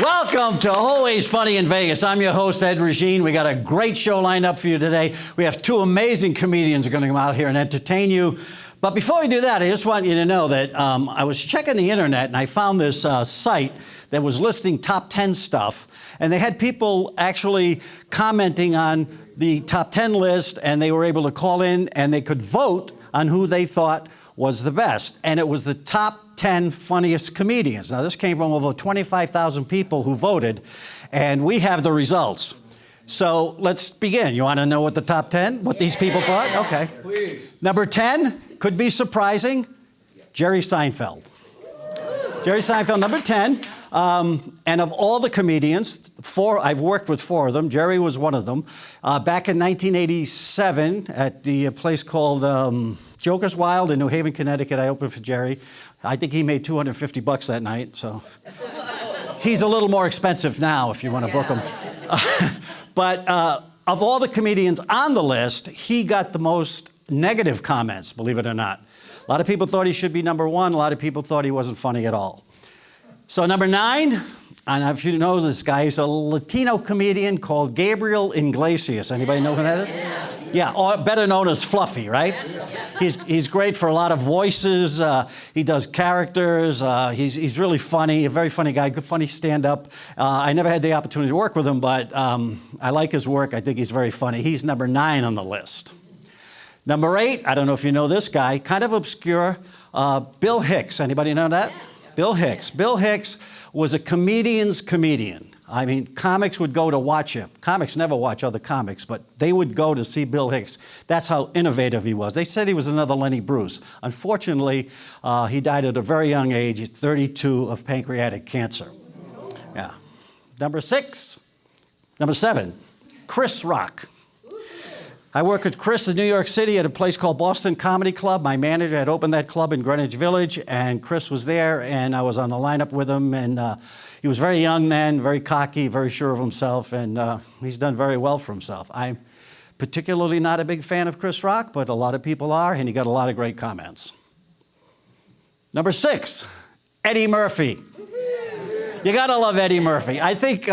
Welcome to Always Funny in Vegas. I'm your host, Ed Regine. We got a great show lined up for you today. We have two amazing comedians who are going to come out here and entertain you. But before we do that, I just want you to know that I was checking the internet and I found this site that was listing top 10 stuff. And they had people actually commenting on the top 10 list, and they were able to call in and they could vote on who they thought was the best. And it was the top 10 funniest comedians. Now, this came from over 25,000 people who voted, and we have the results. So let's begin. You want to know what the top 10, what these people thought? Okay. Please. Number 10, could be surprising, Jerry Seinfeld. Jerry Seinfeld, number 10. And of all the comedians, I've worked with four of them. Jerry was one of them. Back in 1987 at the place called Joker's Wild in New Haven, Connecticut, I opened for Jerry. I think he made $250 that night, so. He's a little more expensive now if you want to book him. But of all the comedians on the list, he got the most negative comments, believe it or not. A lot of people thought he should be number one. A lot of people thought he wasn't funny at all. So number 9, and if you know this guy, he's a Latino comedian called Gabriel Iglesias. Anybody know who that is? Yeah, or better known as Fluffy, right? He's great for a lot of voices. He does characters. He's really funny, a very funny guy, good funny stand-up. I never had the opportunity to work with him, but I like his work. I think he's very funny. He's number 9 on the list. Number 8, I don't know if you know this guy, kind of obscure, Bill Hicks. Anybody know that? Bill Hicks. Bill Hicks was a comedian's comedian. I mean, comics would go to watch him. Comics never watch other comics, but they would go to see Bill Hicks. That's how innovative he was. They said he was another Lenny Bruce. Unfortunately, he died at a very young age, at 32, of pancreatic cancer. Yeah. Number 7, Chris Rock. I worked with Chris in New York City at a place called Boston Comedy Club. My manager had opened that club in Greenwich Village, and Chris was there, and I was on the lineup with him, and he was very young then, very cocky, very sure of himself, and he's done very well for himself. I'm particularly not a big fan of Chris Rock, but a lot of people are, and he got a lot of great comments. Number 6, Eddie Murphy. You gotta love Eddie Murphy. I think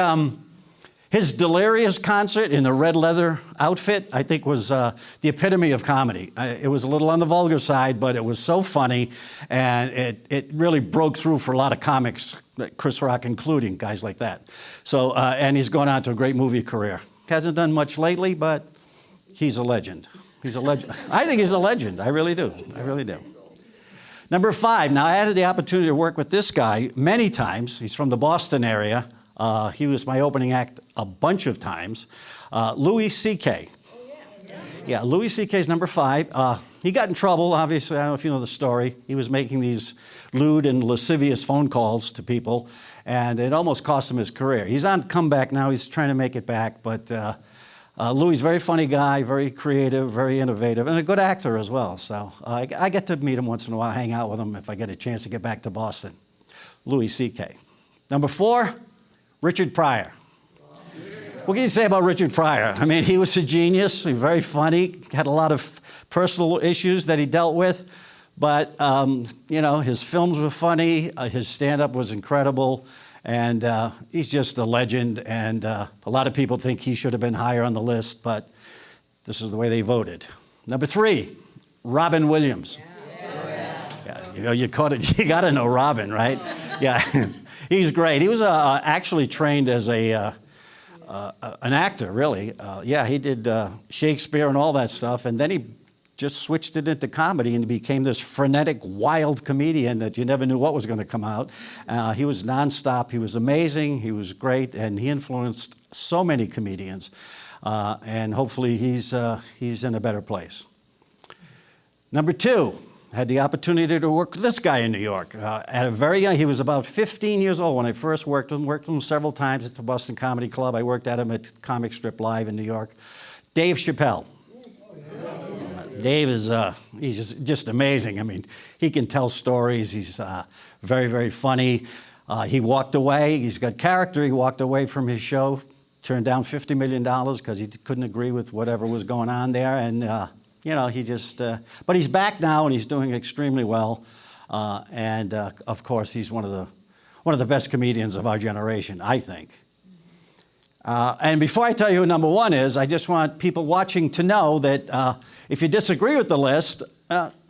his Delirious concert in the red leather outfit, I think, was the epitome of comedy. It was a little on the vulgar side, but it was so funny, and it really broke through for a lot of comics, Chris Rock including, guys like that. So, and he's gone on to a great movie career. Hasn't done much lately, but he's a legend. He's a legend. I think he's a legend. I really do. I really do. Number 5. Now, I had the opportunity to work with this guy many times. He's from the Boston area. He was my opening act a bunch of times. Louis C.K. Yeah, Louis C.K.'s number 5. He got in trouble, obviously. I don't know if you know the story. He was making these lewd and lascivious phone calls to people, and it almost cost him his career. He's on comeback now. He's trying to make it back, but Louis is a very funny guy, very creative, very innovative, and a good actor as well. So I get to meet him once in a while, hang out with him if I get a chance to get back to Boston. Louis C.K. Number 4, Richard Pryor. What can you say about Richard Pryor? I mean, he was a genius, very funny, had a lot of personal issues that he dealt with, but, you know, his films were funny, his stand-up was incredible, and he's just a legend, and a lot of people think he should have been higher on the list, but this is the way they voted. Number 3, Robin Williams. Yeah, you know, you got to know Robin, right? Yeah. He's great. He was actually trained as an actor, really. Yeah, he did Shakespeare and all that stuff, and then he just switched it into comedy and became this frenetic, wild comedian that you never knew what was going to come out. He was nonstop. He was amazing. He was great, and he influenced so many comedians. And hopefully he's in a better place. Number 2. Had the opportunity to work with this guy in New York. At a very young, he was about 15 years old when I first worked with him several times at the Boston Comedy Club. I worked at him at Comic Strip Live in New York. Dave Chappelle. Dave is, he's just amazing. I mean, he can tell stories. He's very, very funny. He walked away. He's got character. He walked away from his show, turned down $50 million because he couldn't agree with whatever was going on there. And you know, he just, but he's back now and he's doing extremely well. And of course, he's one of one of the best comedians of our generation, I think. And before I tell you who number one is, I just want people watching to know that if you disagree with the list,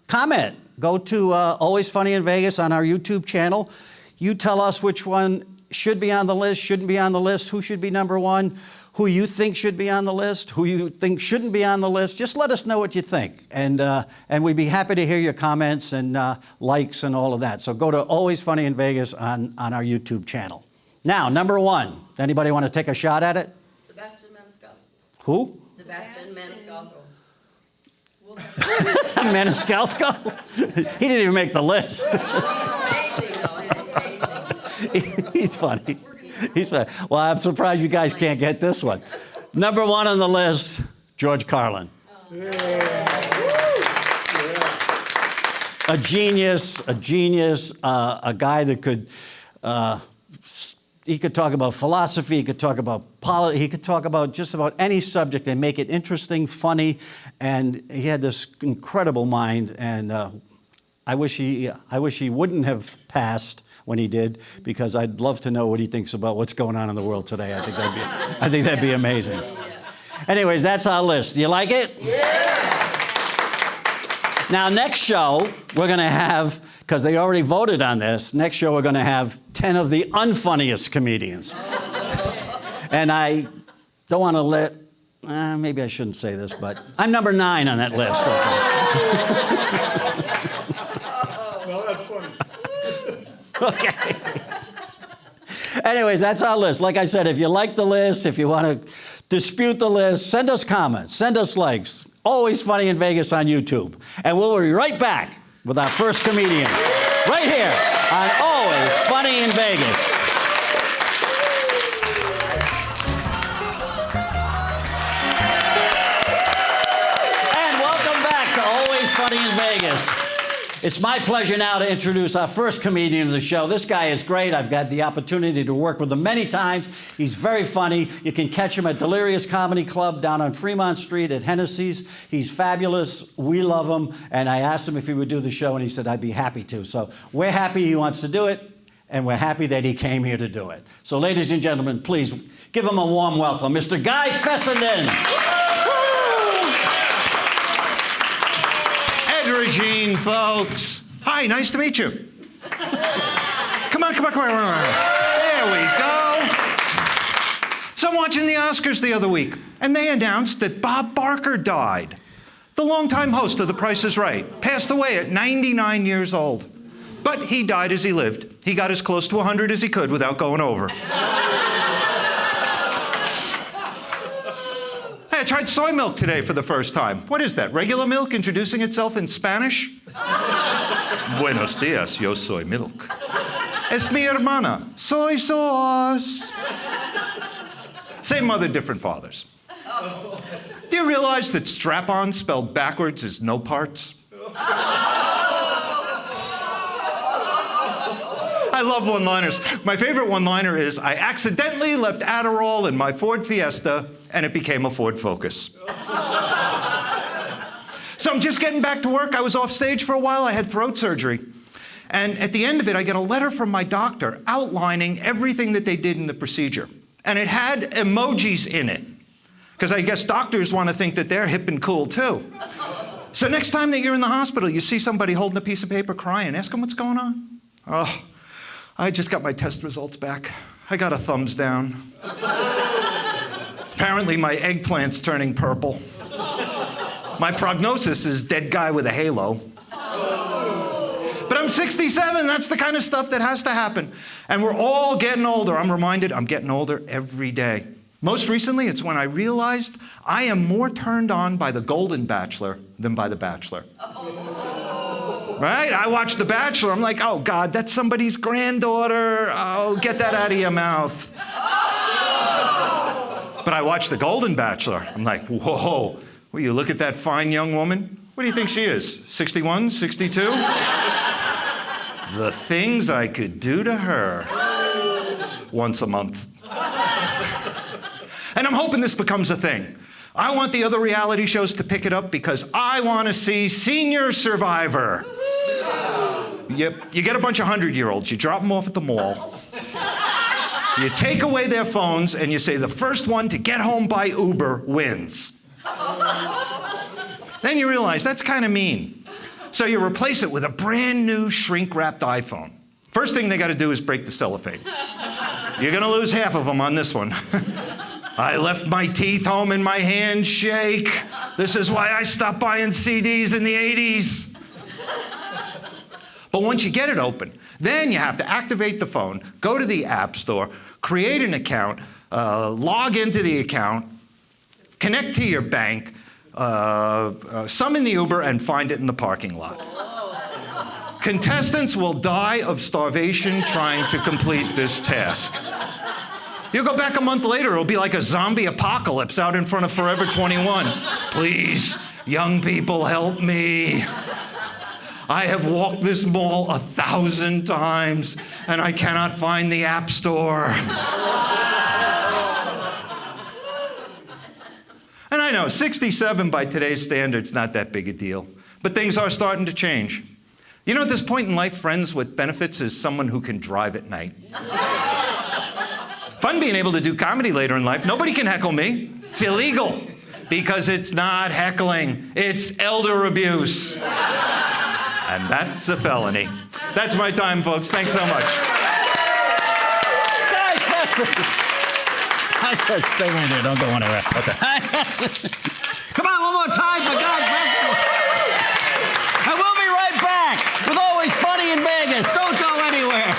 comment. Go to Always Funny in Vegas on our YouTube channel. You tell us which one should be on the list, shouldn't be on the list, who should be number one, who you think should be on the list, who you think shouldn't be on the list. Just let us know what you think. And we'd be happy to hear your comments and likes and all of that. So go to Always Funny in Vegas on our YouTube channel. Now, number one. Anybody want to take a shot at it? Sebastian Maniscalco. Who? Sebastian Maniscalco. Maniscalco? He didn't even make the list. He's funny. He's funny. Well, I'm surprised you guys can't get this one. Number one on the list, George Carlin. A genius, a guy that could, he could talk about philosophy, he could talk about politics, he could talk about just about any subject and make it interesting, funny, and he had this incredible mind, and I wish he wouldn't have passed when he did, because I'd love to know what he thinks about what's going on in the world today. I think that'd be amazing. Anyways, that's our list. Do you like it? Yeah. Now, next show, we're going to have, because they already voted on this, next show we're going to have 10 of the unfunniest comedians. And I don't want to maybe I shouldn't say this, but I'm number 9 on that list. No, that's funny. Okay. Anyways, that's our list. Like I said, if you like the list, if you want to dispute the list, send us comments, send us likes. Always Funny in Vegas on YouTube. And we'll be right back with our first comedian right here on Always Funny in Vegas. And welcome back to Always Funny in Vegas. It's my pleasure now to introduce our first comedian of the show. This guy is great. I've had the opportunity to work with him many times. He's very funny. You can catch him at Delirious Comedy Club down on Fremont Street at Hennessy's. He's fabulous. We love him. And I asked him if he would do the show, and he said, I'd be happy to. So we're happy he wants to do it, and we're happy that he came here to do it. So ladies and gentlemen, please give him a warm welcome, Mr. Guy Fessenden. Ed Regine, folks. Hi, nice to meet you. Come on. There we go. So I'm watching the Oscars the other week, and they announced that Bob Barker died. The longtime host of The Price is Right. Passed away at 99 years old. But he died as he lived. He got as close to 100 as he could without going over. I tried soy milk today for the first time. What is that, regular milk introducing itself in Spanish? Buenos dias, yo soy milk. Es mi hermana, soy sauce. Same mother, different fathers. Do you realize that strap-on spelled backwards is no parts? I love one-liners. My favorite one-liner is, I accidentally left Adderall in my Ford Fiesta, and it became a Ford Focus. So I'm just getting back to work. I was off stage for a while. I had throat surgery. And at the end of it, I get a letter from my doctor outlining everything that they did in the procedure. And it had emojis in it, because I guess doctors want to think that they're hip and cool, too. So next time that you're in the hospital, you see somebody holding a piece of paper crying, ask them what's going on. Oh, I just got my test results back. I got a thumbs down. Apparently my eggplant's turning purple. My prognosis is dead guy with a halo. But I'm 67, that's the kind of stuff that has to happen. And we're all getting older. I'm reminded I'm getting older every day. Most recently, it's when I realized I am more turned on by The Golden Bachelor than by The Bachelor. Right? I watch The Bachelor, I'm like, oh God, that's somebody's granddaughter. Oh, get that out of your mouth. But I watch The Golden Bachelor, I'm like, whoa, will you look at that fine young woman? What do you think she is, 61, 62? The things I could do to her once a month. And I'm hoping this becomes a thing. I want the other reality shows to pick it up because I want to see Senior Survivor. You get a bunch of 100-year-olds, you drop them off at the mall, You take away their phones and you say the first one to get home by Uber wins. Then you realize that's kind of mean. So you replace it with a brand new shrink-wrapped iPhone. First thing they got to do is break the cellophane. You're going to lose half of them on this one. I left my teeth home and my hands shake. This is why I stopped buying CDs in the 80s. But once you get it open, then you have to activate the phone, go to the App Store, create an account, log into the account, connect to your bank, summon the Uber, and find it in the parking lot. Contestants will die of starvation trying to complete this task. You'll go back a month later, it'll be like a zombie apocalypse out in front of Forever 21. Please, young people, help me. I have walked this mall 1,000 times, and I cannot find the App Store. And I know, 67 by today's standards, not that big a deal. But things are starting to change. You know, at this point in life, friends with benefits is someone who can drive at night. Fun being able to do comedy later in life. Nobody can heckle me. It's illegal. Because it's not heckling. It's elder abuse. And that's a felony. That's my time, folks. Thanks so much. Guy Fessenden. Stay right there. Don't go anywhere. Okay. Come on, one more time for Guy Fessenden. And we'll be right back with Always Funny in Vegas. Don't go anywhere.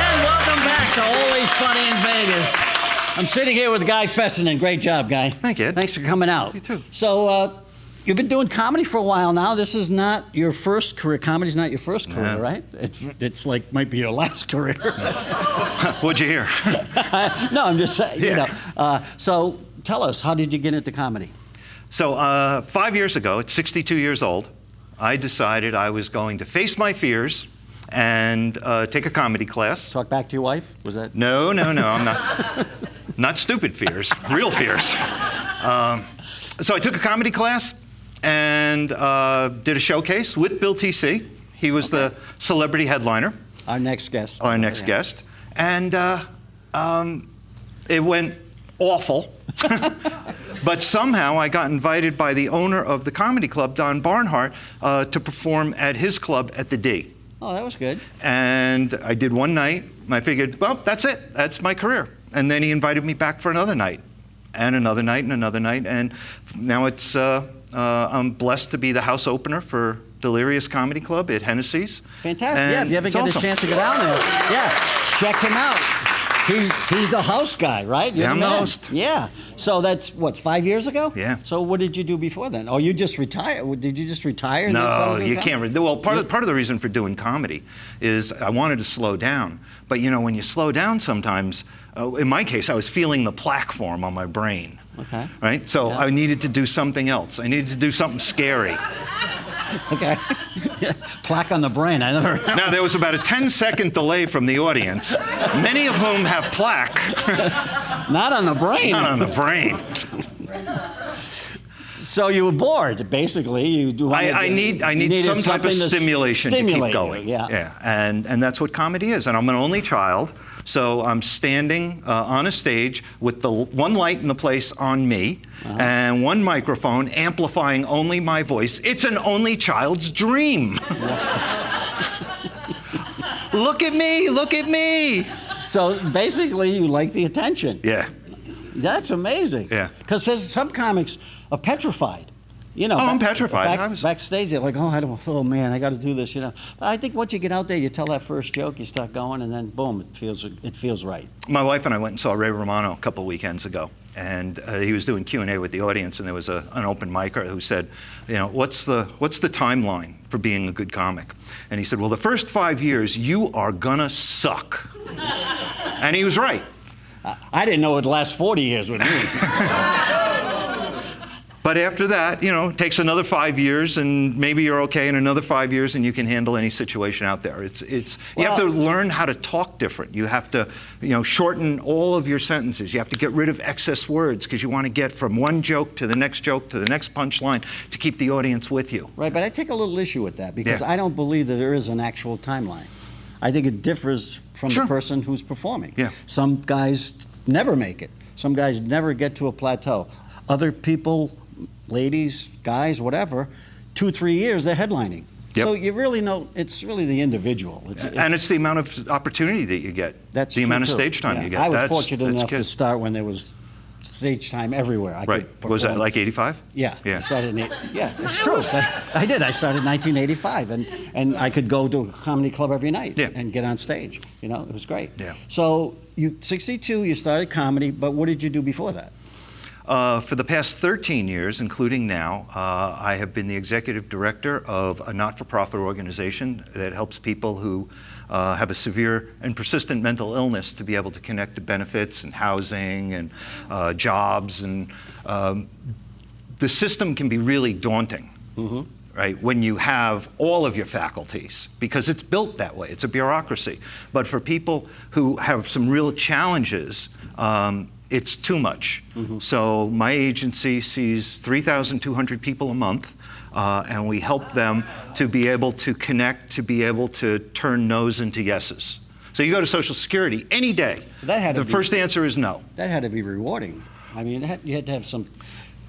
And welcome back to Always Funny in Vegas. I'm sitting here with Guy Fessenden. Great job, Guy. Thank you, Ed. Thanks for coming out. You too. So, you've been doing comedy for a while now. This is not your first career. Comedy's not your first career, right? It's like might be your last career. What'd you hear? No, I'm just saying, Yeah. So tell us, how did you get into comedy? So 5 years ago, at 62 years old, I decided I was going to face my fears and take a comedy class. Talk back to your wife? Was that? No, I'm not. Not stupid fears, real fears. So I took a comedy class and did a showcase with Bill TC. He was the celebrity headliner. Our next guest. Our next guest. And it went awful. But somehow I got invited by the owner of the comedy club, Don Barnhart, to perform at his club at the D. Oh, that was good. And I did one night, and I figured, well, that's it. That's my career. And then he invited me back for another night, and another night, and another night. And now it's, I'm blessed to be the house opener for Delirious Comedy Club at Hennessy's. Fantastic. And yeah, if you ever get awesome. a chance to go down there, yeah, check him out. He's the house guy, right? You're Yeah, I'm the man. host. Yeah. So that's, what, 5 years ago? Yeah. So what did you do before then? Oh, you just retired? Did you just retire? And then No, suddenly you come? can't. Well, part of the reason for doing comedy is I wanted to slow down. But you know, when you slow down sometimes, in my case, I was feeling the plaque form on my brain. Okay. Right? So Yeah. I needed to do something else. I needed to do something scary. Okay. Plaque on the brain. I never. Now, there was about a 10-second delay from the audience, many of whom have plaque. Not on the brain. Not on the brain. So you were bored, basically. I need some type of stimulation to keep going. Yeah. And that's what comedy is. And I'm an only child, so I'm standing on a stage with the one light in the place on me and one microphone amplifying only my voice. It's an only child's dream. Look at me, look at me. So basically, you like the attention. Yeah. That's amazing. Yeah. Because some comics are petrified. You know. Oh, I'm petrified. Backstage, they're like, oh man, I got to do this. You know. But I think once you get out there, you tell that first joke, you start going, and then boom, it feels right. My wife and I went and saw Ray Romano a couple weekends ago, and he was doing Q&A with the audience, and there was an open micer who said, you know, what's the timeline for being a good comic? And he said, well, the first 5 years, you are gonna suck. And he was right. I didn't know it would last 40 years with me. But after that, it takes another 5 years, and maybe you're okay in another 5 years, and you can handle any situation out there. You have to learn how to talk different. You have to, shorten all of your sentences. You have to get rid of excess words because you want to get from one joke to the next punchline to keep the audience with you. Right, but I take a little issue with that because Yeah. I don't believe that there is an actual timeline. I think it differs from Sure. the person who's performing. Yeah. Some guys never make it. Some guys never get to a plateau. Other people, ladies, guys, whatever, 2-3 years they're headlining. Yep. So you really know it's really the individual. And it's the amount of opportunity that you get. That's the true, amount of too. stage time Yeah. you get. I was That's fortunate enough to good. start when there was stage time everywhere. I Right. could Was that perform. like 85? Yeah. Yeah. I started it's true. I did. I started in 1985, and I could go to a comedy club every night Yeah. and get on stage. It was great. Yeah. So 62, you started comedy, but what did you do before that? For the past 13 years, including now, I have been the executive director of a not-for-profit organization that helps people who have a severe and persistent mental illness to be able to connect to benefits and housing and jobs. And the system can be really daunting, right, when you have all of your faculties, because it's built that way. It's a bureaucracy. But for people who have some real challenges, it's too much. So my agency sees 3,200 people a month, and we help them to be able to connect, to be able to turn no's into yeses. So you go to Social Security any day, the first answer is no. That had to be rewarding. I mean, you had to have some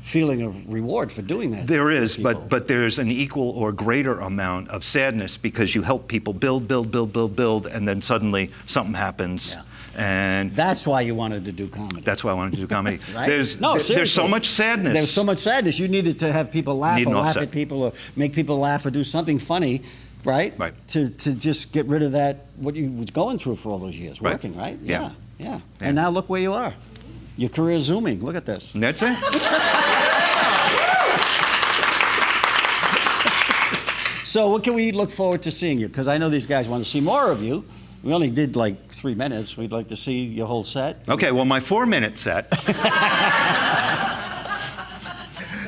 feeling of reward for doing that. There is, but there's an equal or greater amount of sadness because you help people build, and then suddenly something happens. Yeah. And That's why you wanted to do comedy. that's why I wanted to do comedy. Right? There's Seriously. so much sadness. There's so much sadness. You needed to have people laugh Need or an laugh offset. at people or make people laugh or do something funny, right? Right. To just get rid of that, what you was going through for all those years, Right. working, right? Yeah. Yeah. And now look where you are. Your career's zooming. Look at this. And that's it. So what can we look forward to seeing you? Because I know these guys want to see more of you. We only did like 3 minutes. We'd like to see your whole set. Okay, well, my 4-minute set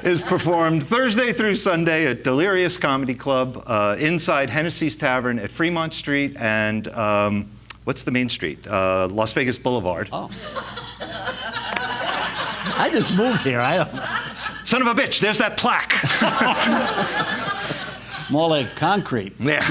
is performed Thursday through Sunday at Delirious Comedy Club inside Hennessy's Tavern at Fremont Street and what's the main street? Las Vegas Boulevard. Oh. I just moved here. I don't. Son of a bitch, there's that plaque. More like concrete. Yeah.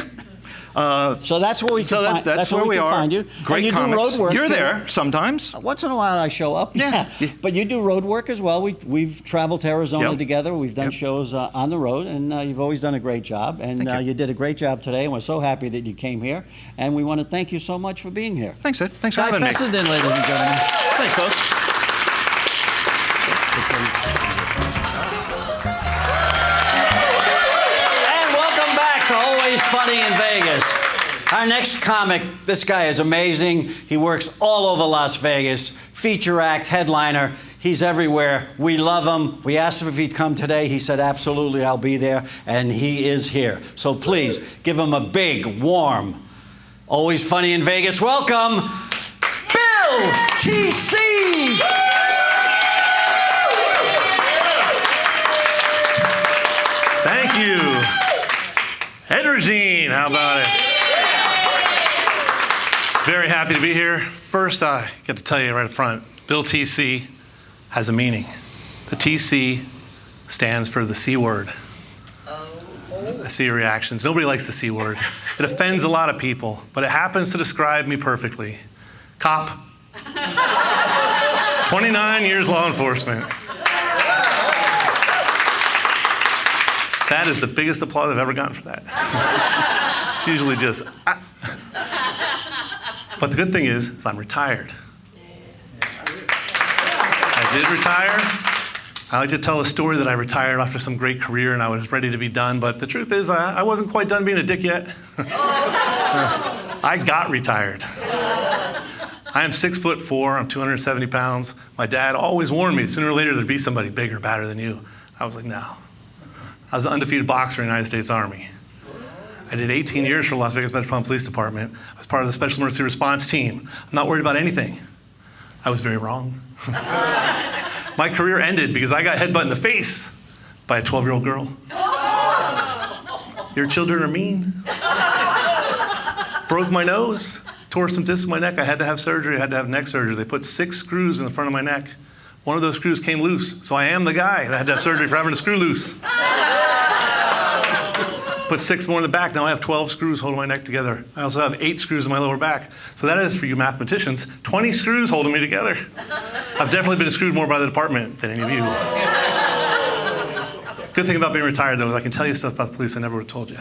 So that's where we can So find. that's where we can are. Find you. Great and you comics. do road work. You're too. there sometimes. Once in a while, I show up. Yeah. But you do road work as well. We've traveled to Arizona Yep. together. We've done Yep. shows on the road, and you've always done a great job. And Thank you. you did a great job today, and we're so happy that you came here. And we want to thank you so much for being here. Thanks, Ed. Thanks for Guy having me. Fessenden, ladies and gentlemen. Thanks, folks. And welcome back to Always Funny in Vegas. Our next comic, this guy is amazing. He works all over Las Vegas. Feature act, headliner. He's everywhere. We love him. We asked him if he'd come today. He said, absolutely, I'll be there. And he is here. So please give him a big, warm, Always Funny in Vegas. Welcome, Bill TC. Thank you. Ed Regine, how about it? Very happy to be here. First, I get to tell you right up front, Bill TC has a meaning. The TC stands for the C word. I see your reactions. Nobody likes the C word. It offends a lot of people, but it happens to describe me perfectly. Cop. 29 years law enforcement. That is the biggest applause I've ever gotten for that. It's usually just, ah. But the good thing is I'm retired. I did retire. I like to tell a story that I retired after some great career and I was ready to be done, but the truth is I wasn't quite done being a dick yet. I got retired. I am 6'4", I'm 270 pounds. My dad always warned me sooner or later there'd be somebody bigger, badder than you. I was like, no. I was the undefeated boxer in the United States Army. I did 18 years for Las Vegas Metropolitan Police Department. I was part of the Special Emergency Response Team. I'm not worried about anything. I was very wrong. My career ended because I got headbutt in the face by a 12-year-old girl. Your children are mean. Broke my nose, tore some discs in my neck. I had to have surgery. I had to have neck surgery. They put 6 screws in the front of my neck. One of those screws came loose, so I am the guy that had to have surgery for having a screw loose. Put 6 more in the back. Now I have 12 screws holding my neck together. I also have 8 screws in my lower back. So that is, for you mathematicians, 20 screws holding me together. I've definitely been screwed more by the department than any of you. Good thing about being retired, though, is I can tell you stuff about the police I never would have told you.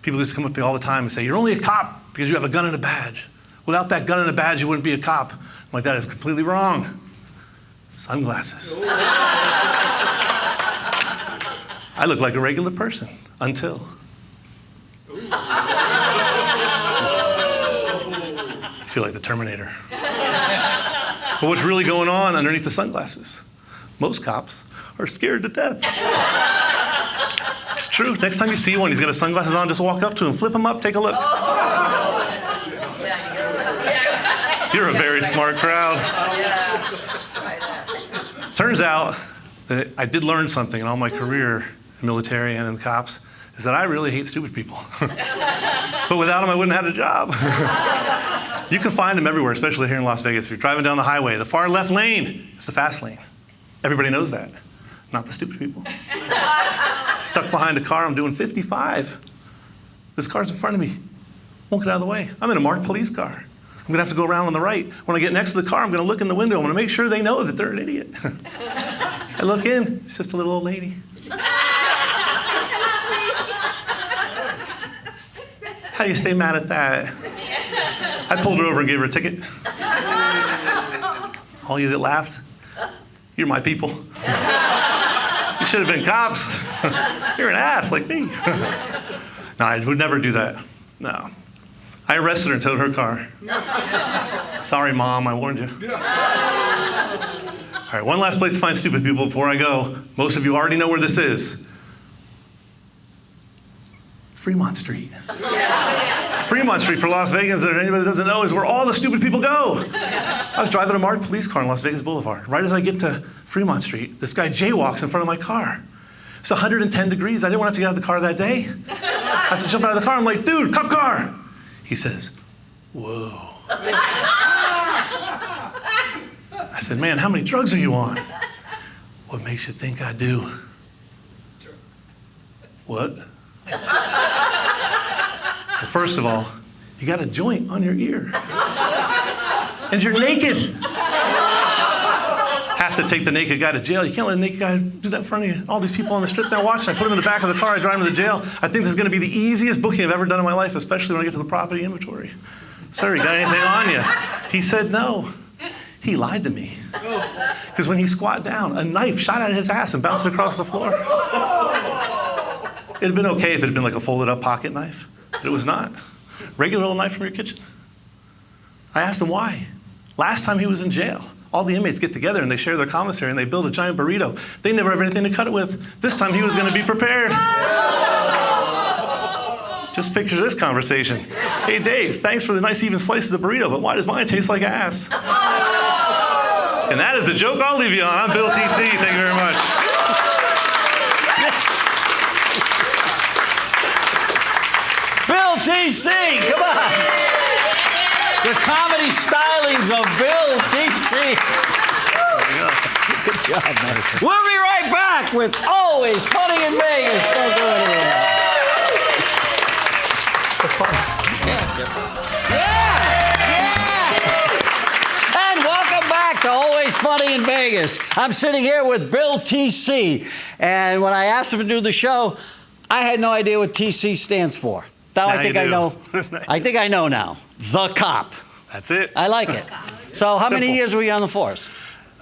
People used to come up to me all the time and say, you're only a cop because you have a gun and a badge. Without that gun and a badge, you wouldn't be a cop. I'm like, that is completely wrong. Sunglasses. I look like a regular person until. I feel like the Terminator. But what's really going on underneath the sunglasses? Most cops are scared to death. It's true. Next time you see one, he's got his sunglasses on, just walk up to him, flip him up, take a look. You're a very smart crowd. Turns out that I did learn something in all my career, in military and in cops, is that I really hate stupid people. But without them, I wouldn't have had a job. You can find them everywhere, especially here in Las Vegas. If you're driving down the highway, the far left lane is the fast lane. Everybody knows that, not the stupid people. Stuck behind a car, I'm doing 55. This car's in front of me. Won't get out of the way. I'm in a marked police car. I'm gonna have to go around on the right. When I get next to the car, I'm gonna look in the window. I'm gonna make sure they know that they're an idiot. I look in, it's just a little old lady. How do you stay mad at that? I pulled her over and gave her a ticket. All you that laughed, you're my people. You should have been cops. You're an ass like me. No, I would never do that. No. I arrested her and towed her car. Sorry, Mom, I warned you. All right, one last place to find stupid people before I go. Most of you already know where this is. Fremont Street. Fremont Street for Las Vegas, and anybody that doesn't know, is where all the stupid people go. I was driving a marked police car on Las Vegas Boulevard. Right as I get to Fremont Street, this guy jaywalks in front of my car. It's 110 degrees. I didn't want to have to get out of the car that day. I have to jump out of the car. I'm like, dude, cop car. He says, whoa. I said, man, how many drugs are you on? What makes you think I do? What? Well, first of all, you got a joint on your ear. And you're naked. Have to take the naked guy to jail. You can't let a naked guy do that in front of you. All these people on the strip now watching. I put him in the back of the car. I drive him to the jail. I think this is going to be the easiest booking I've ever done in my life, especially when I get to the property inventory. Sir, you got anything on you? He said no. He lied to me. Because when he squat down, a knife shot out of his ass and bounced across the floor. It'd have been okay if it had been like a folded up pocket knife, but it was not. Regular old knife from your kitchen. I asked him why. Last time he was in jail, all the inmates get together and they share their commissary and they build a giant burrito. They never have anything to cut it with. This time he was going to be prepared. Just picture this conversation. Hey Dave, thanks for the nice even slice of the burrito, but why does mine taste like ass? And that is a joke I'll leave you on. I'm Bill TC. Thank you very much. Bill TC, come on. The comedy stylings of Bill TC. Good job, Madison. We'll be right back with Always Funny in Vegas. Don't go anywhere. That's fun. Yeah. And welcome back to Always Funny in Vegas. I'm sitting here with Bill TC. And when I asked him to do the show, I had no idea what TC stands for. Now I think I know. I think I know now. The Cop. That's it. I like it. So how many years were you on the force?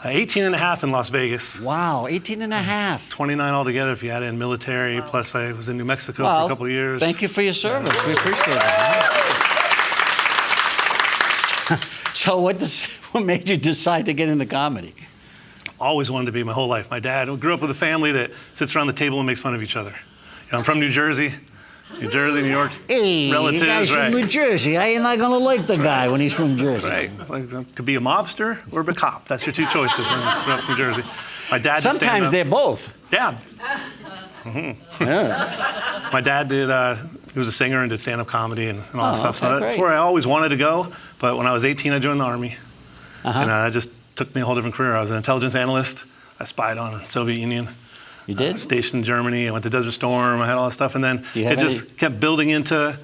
18 and a half in Las Vegas. Wow, 18 and a half. 29 altogether if you add in military, plus I was in New Mexico for a couple of years. Thank you for your service. We appreciate it. So what made you decide to get into comedy? Always wanted to be my whole life. My dad grew up with a family that sits around the table and makes fun of each other. You know, I'm from New Jersey. New York, hey, relatives, the guy's from New Jersey. I ain't not gonna like the guy when he's from Jersey. Right, like, could be a mobster or a cop. That's your two choices. I grew up from Jersey. My dad. Sometimes they're both. Yeah. Yeah. My dad did, he was a singer and did stand-up comedy and all that stuff. So okay, that's great. where I always wanted to go. But when I was 18, I joined the Army. And that just took me a whole different career. I was an intelligence analyst. I spied on the Soviet Union. You did? Stationed in Germany. I went to Desert Storm. I had all that stuff. And then Do you have it just kept building into,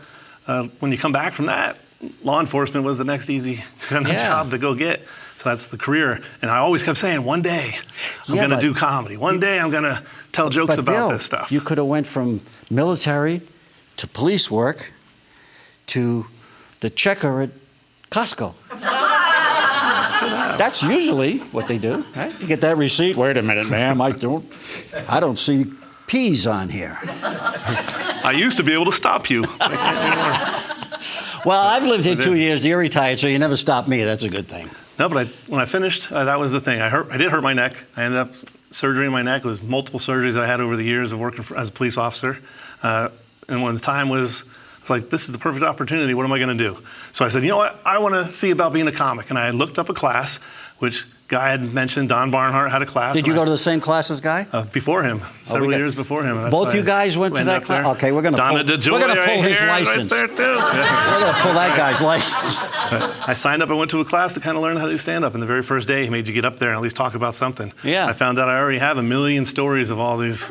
when you come back from that, law enforcement was the next easy kind of job to go get. So that's the career. And I always kept saying, one day I'm going to do comedy. One day I'm going to tell jokes about Bill, this stuff. You could have went from military to police work to the checker at Costco. That's usually what they do, right? You get that receipt. Wait a minute, ma'am. I don't see peas on here. I used to be able to stop you. I can't anymore. Well, I've lived here 2 years. You're retired, so you never stopped me. That's a good thing. No, but when I finished, that was the thing. I did hurt my neck. I ended up surgery in my neck. It was multiple surgeries I had over the years of working as a police officer. And when the time was like, this is the perfect opportunity. What am I going to do? So I said, you know what? I want to see about being a comic. And I looked up a class, which Guy had mentioned. Don Barnhart had a class. Did you go to the same class as Guy? Before him, several years before him. That's Both why you guys went to ended that up there. class? Okay, we're going to pull his license. Right there too. We're going to pull that guy's license. I signed up and went to a class to kind of learn how to do stand-up. And the very first day, he made you get up there and at least talk about something. Yeah. I found out I already have a million stories of all these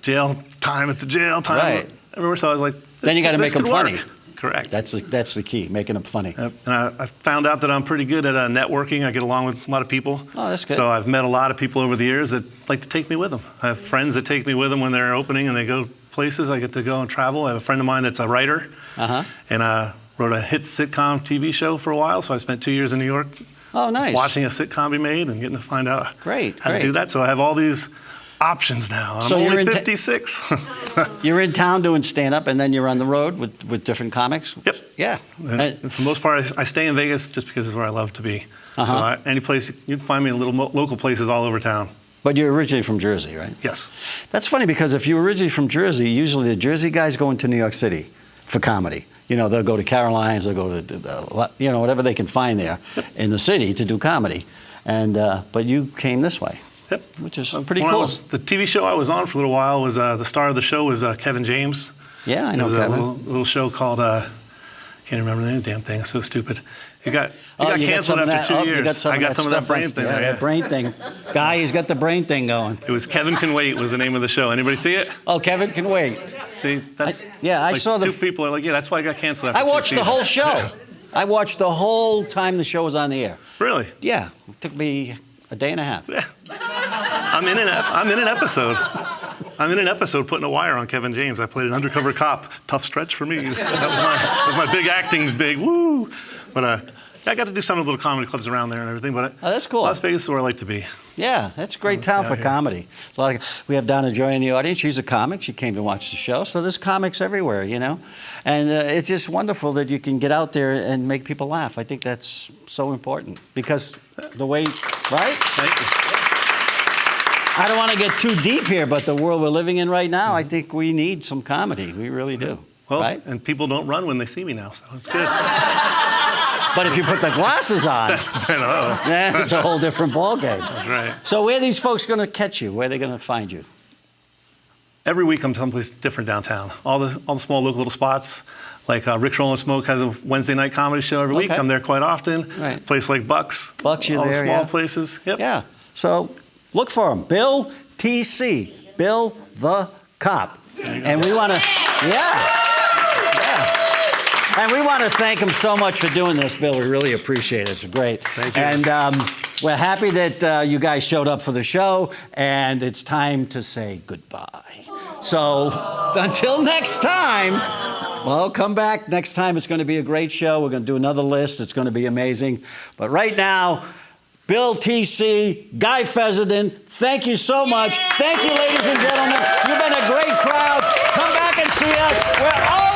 jail time at the jail, time Right. everywhere. So I was like, Then you got to make them funny. Correct. That's the key, making them funny. And I found out that I'm pretty good at networking. I get along with a lot of people. Oh, that's good. So I've met a lot of people over the years that like to take me with them. I have friends that take me with them when they're opening and they go places. I get to go and travel. I have a friend of mine that's a writer. And wrote a hit sitcom TV show for a while. So I spent 2 years in New York watching a sitcom be made and getting to find out how to do that. So I have all these options now. I'm only 56. You're in town doing stand-up, and then you're on the road with different comics? Yep. Yeah. And for the most part, I stay in Vegas just because it's where I love to be. So any place, you'd find me in little local places all over town. But you're originally from Jersey, right? Yes. That's funny because if you're originally from Jersey, usually the Jersey guys go into New York City for comedy. You know, they'll go to Caroline's, they'll go to, whatever they can find there in the city to do comedy. And but you came this way. Yep. Which is pretty cool. The TV show I was on for a little while was, the star of the show was Kevin James. Yeah, I know Kevin. It was a little show called, can't remember the name of the damn thing, it's so stupid. It got canceled after 2 years. I got some of that brain thing. Yeah, that brain thing. Guy, he's got the brain thing going. It was Kevin Can Wait was the name of the show. Anybody see it? Oh, Kevin Can Wait. See, that's I saw the... Two people are like, yeah, that's why I got canceled after I watched 2 the whole seasons. show. Yeah. I watched the whole time the show was on the air. Really? Yeah. It took me a day and a half. Yeah. I'm in an episode. I'm in an episode putting a wire on Kevin James. I played an undercover cop. Tough stretch for me. That was my big acting's big. Woo! But I got to do some of the little comedy clubs around there and everything. But that's cool. Las Vegas is where I like to be. Yeah, that's a great town for comedy. So we have Donna Joy in the audience. She's a comic. She came to watch the show. So there's comics everywhere, you know. And it's just wonderful that you can get out there and make people laugh. I think that's so important because the way, right? Thank you. I don't want to get too deep here, but the world we're living in right now, I think we need some comedy. We really do. Well, right? And people don't run when they see me now, so it's good. But if you put the glasses on, it's a whole different ballgame. That's right. So where are these folks going to catch you? Where are they going to find you? Every week I'm someplace different downtown. All the small local little spots. Like Rick's Roll and Smoke has a Wednesday night comedy show every week. I'm there quite often. Right. Place like Bucks. Bucks, you're all there, the small places. Yep. Yeah. So look for him. Bill TC. Bill the Cop. And we want to, And we want to thank him so much for doing this, Bill. We really appreciate it. It's great. Thank you. And we're happy that you guys showed up for the show, and it's time to say goodbye. So until next time, well, come back. Next time it's going to be a great show. We're going to do another list. It's going to be amazing. But right now, Bill TC, Guy Fessenden, thank you so much. Thank you, ladies and gentlemen. You've been a great crowd. Come back and see us. We're all